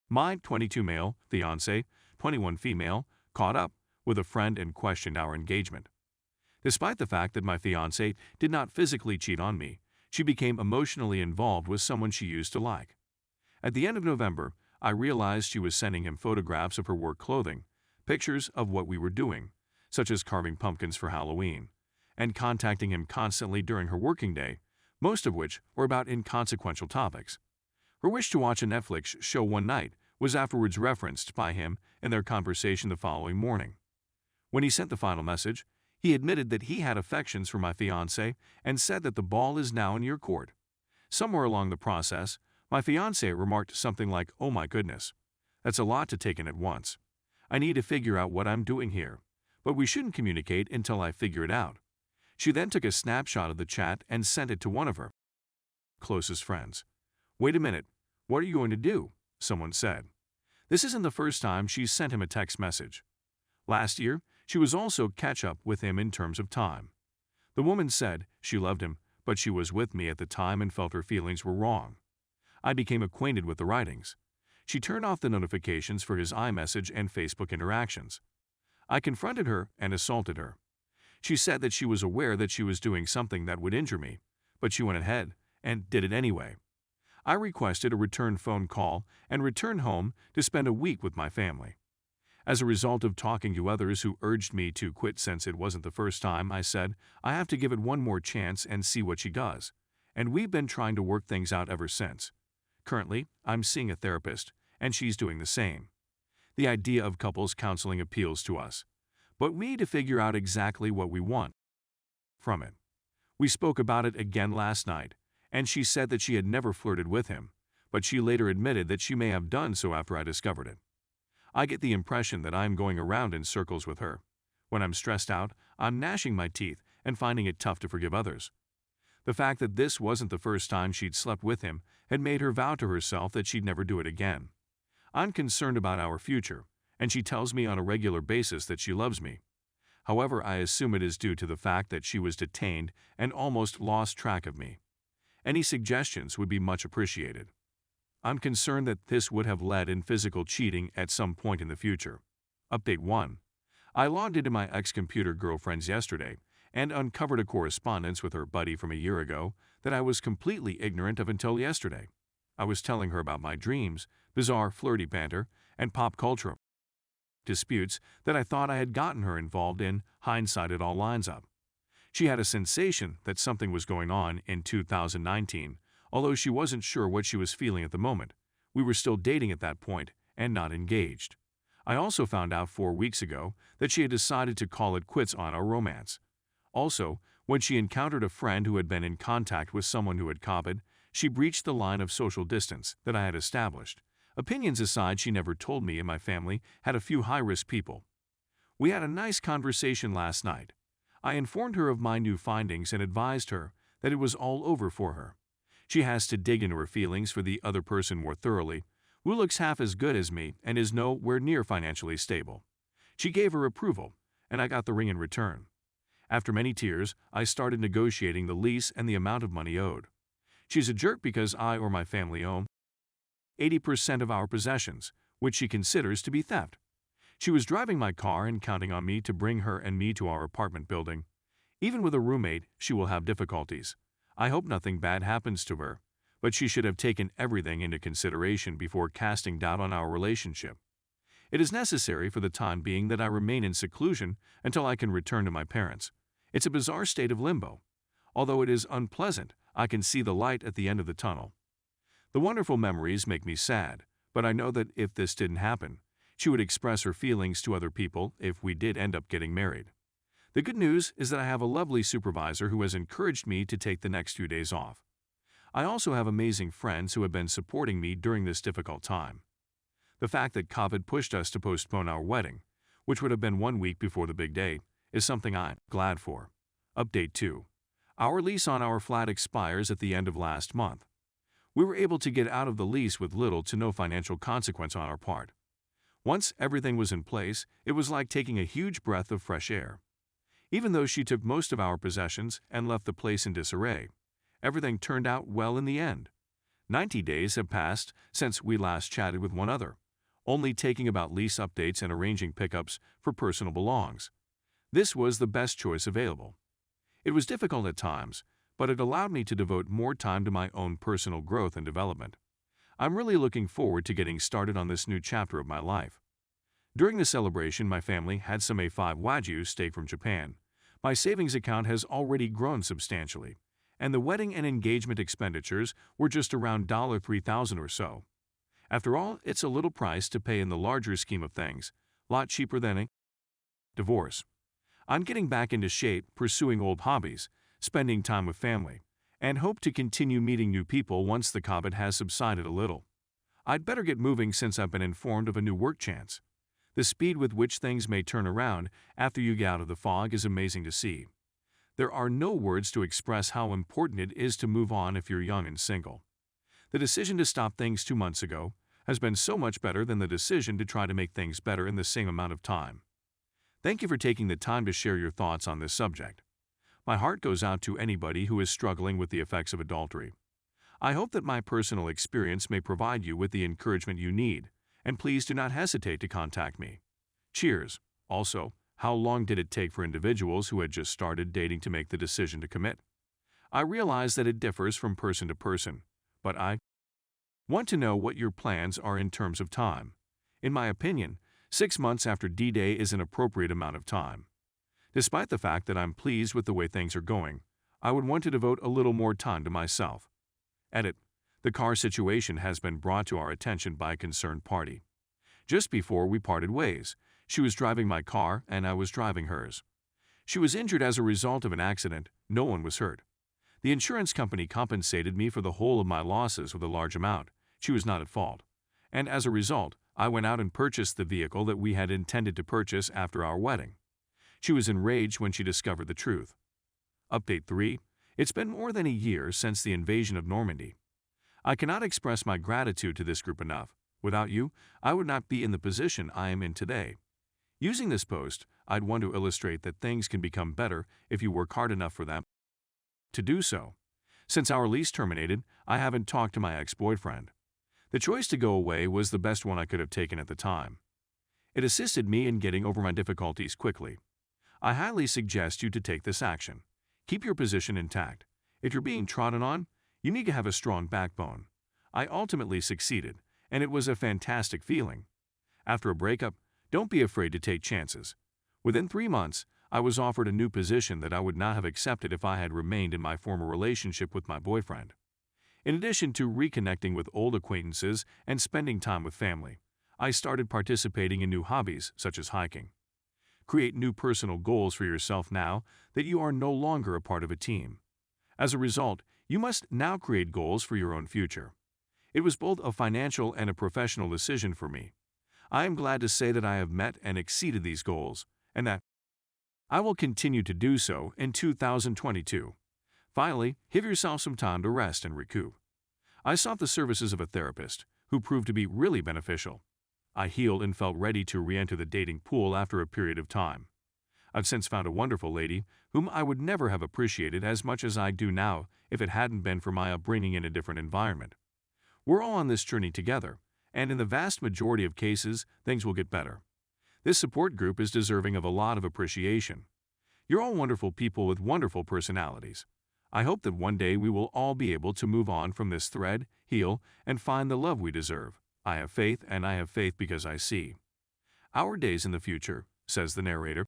My 22 male, fiancé, 21 female, caught up with a friend and questioned our engagement. Despite the fact that my fiancé did not physically cheat on me, she became emotionally involved with someone she used to like. At the end of November, I realized she was sending him photographs of her work clothing, pictures of what we were doing, such as carving pumpkins for Halloween, and contacting him constantly during her working day, most of which were about inconsequential topics. Her wish to watch a Netflix show one night was afterwards referenced by him in their conversation the following morning. When he sent the final message, he admitted that he had affections for my fiancé and said that the ball is now in your court. Somewhere along the process, my fiancé remarked something like, "Oh my goodness, that's a lot to take in at once. I need to figure out what I'm doing here, but we shouldn't communicate until I figure it out." She then took a snapshot of the chat and sent it to one of her closest friends. "Wait a minute, what are you going to do?" someone said. This isn't the first time she's sent him a text message. Last year, she was also catch up with him in terms of time. The woman said she loved him, but she was with me at the time and felt her feelings were wrong. I became acquainted with the writings. She turned off the notifications for his iMessage and Facebook interactions. I confronted her and assaulted her. She said that she was aware that she was doing something that would injure me, but she went ahead and did it anyway. I requested a return phone call and returned home to spend a week with my family. As a result of talking to others who urged me to quit since it wasn't the first time, I said, I have to give it one more chance and see what she does. And we've been trying to work things out ever since. Currently, I'm seeing a therapist, and she's doing the same. The idea of couples counseling appeals to us, but we need to figure out exactly what we want from it. We spoke about it again last night, and she said that she had never flirted with him, but she later admitted that she may have done so after I discovered it. I get the impression that I'm going around in circles with her. When I'm stressed out, I'm gnashing my teeth and finding it tough to forgive others. The fact that this wasn't the first time she'd slept with him had made her vow to herself that she'd never do it again. I'm concerned about our future, and she tells me on a regular basis that she loves me. However, I assume it is due to the fact that she was detained and almost lost track of me. Any suggestions would be much appreciated. I'm concerned that this would have led in physical cheating at some point in the future. Update 1. I logged into my ex-computer girlfriends yesterday and uncovered a correspondence with her buddy from a year ago that I was completely ignorant of until yesterday. I was telling her about my dreams, bizarre flirty banter, and pop culture disputes that I thought I had gotten her involved in. Hindsight, it all lines up. She had a sensation that something was going on in 2019, although she wasn't sure what she was feeling at the moment. We were still dating at that point and not engaged. I also found out 4 weeks ago that she had decided to call it quits on our romance. Also, when she encountered a friend who had been in contact with someone who had copied, she breached the line of social distance that I had established. Opinions aside, she never told me and my family had a few high-risk people. We had a nice conversation last night. I informed her of my new findings and advised her that it was all over for her. She has to dig into her feelings for the other person more thoroughly, who looks half as good as me and is nowhere near financially stable. She gave her approval, and I got the ring in return. After many tears, I started negotiating the lease and the amount of money owed. She's a jerk because I or my family own 80% of our possessions, which she considers to be theft. She was driving my car and counting on me to bring her and me to our apartment building. Even with a roommate, she will have difficulties. I hope nothing bad happens to her, but she should have taken everything into consideration before casting doubt on our relationship. It is necessary for the time being that I remain in seclusion until I can return to my parents. It's a bizarre state of limbo. Although it is unpleasant, I can see the light at the end of the tunnel. The wonderful memories make me sad, but I know that if this didn't happen, she would express her feelings to other people if we did end up getting married. The good news is that I have a lovely supervisor who has encouraged me to take the next few days off. I also have amazing friends who have been supporting me during this difficult time. The fact that COVID pushed us to postpone our wedding, which would have been 1 week before the big day, is something I'm glad for. Update 2. Our lease on our flat expires at the end of last month. We were able to get out of the lease with little to no financial consequence on our part. Once everything was in place, it was like taking a huge breath of fresh air. Even though she took most of our possessions and left the place in disarray, everything turned out well in the end. 90 days have passed since we last chatted with one other, only taking about lease updates and arranging pickups for personal belongings. This was the best choice available. It was difficult at times, but it allowed me to devote more time to my own personal growth and development. I'm really looking forward to getting started on this new chapter of my life. During the celebration, my family had some A5 Wagyu steak from Japan. My savings account has already grown substantially, and the wedding and engagement expenditures were just around $3,000 or so. After all, it's a little price to pay in the larger scheme of things, a lot cheaper than a divorce. I'm getting back into shape, pursuing old hobbies, spending time with family, and hope to continue meeting new people once the COVID has subsided a little. I'd better get moving since I've been informed of a new work chance. The speed with which things may turn around after you get out of the fog is amazing to see. There are no words to express how important it is to move on if you're young and single. The decision to stop things 2 months ago has been so much better than the decision to try to make things better in the same amount of time. Thank you for taking the time to share your thoughts on this subject. My heart goes out to anybody who is struggling with the effects of adultery. I hope that my personal experience may provide you with the encouragement you need, and please do not hesitate to contact me. Cheers. Also, how long did it take for individuals who had just started dating to make the decision to commit? I realize that it differs from person to person, but I want to know what your plans are in terms of time. In my opinion, 6 months after D-Day is an appropriate amount of time. Despite the fact that I'm pleased with the way things are going, I would want to devote a little more time to myself. Edit. The car situation has been brought to our attention by a concerned party. Just before we parted ways, she was driving my car and I was driving hers. She was injured as a result of an accident. No one was hurt. The insurance company compensated me for the whole of my losses with a large amount. She was not at fault. And as a result, I went out and purchased the vehicle that we had intended to purchase after our wedding. She was enraged when she discovered the truth. Update 3. It's been more than a year since the invasion of Normandy. I cannot express my gratitude to this group enough. Without you, I would not be in the position I am in today. Using this post, I'd want to illustrate that things can become better if you work hard enough for them to do so. Since our lease terminated, I haven't talked to my ex-boyfriend. The choice to go away was the best one I could have taken at the time. It assisted me in getting over my difficulties quickly. I highly suggest you to take this action. Keep your position intact. If you're being trodden on, you need to have a strong backbone. I ultimately succeeded, and it was a fantastic feeling. After a breakup, don't be afraid to take chances. Within 3 months, I was offered a new position that I would not have accepted if I had remained in my former relationship with my boyfriend. In addition to reconnecting with old acquaintances and spending time with family, I started participating in new hobbies such as hiking. Create new personal goals for yourself now that you are no longer a part of a team. As a result, you must now create goals for your own future. It was both a financial and a professional decision for me. I am glad to say that I have met and exceeded these goals, and that I will continue to do so in 2022. Finally, give yourself some time to rest and recoup. I sought the services of a therapist, who proved to be really beneficial. I healed and felt ready to re-enter the dating pool after a period of time. I've since found a wonderful lady whom I would never have appreciated as much as I do now if it hadn't been for my upbringing in a different environment. We're all on this journey together, and in the vast majority of cases, things will get better. This support group is deserving of a lot of appreciation. You're all wonderful people with wonderful personalities. I hope that one day we will all be able to move on from this thread, heal, and find the love we deserve. I have faith, and I have faith because I see our days in the future, says the narrator.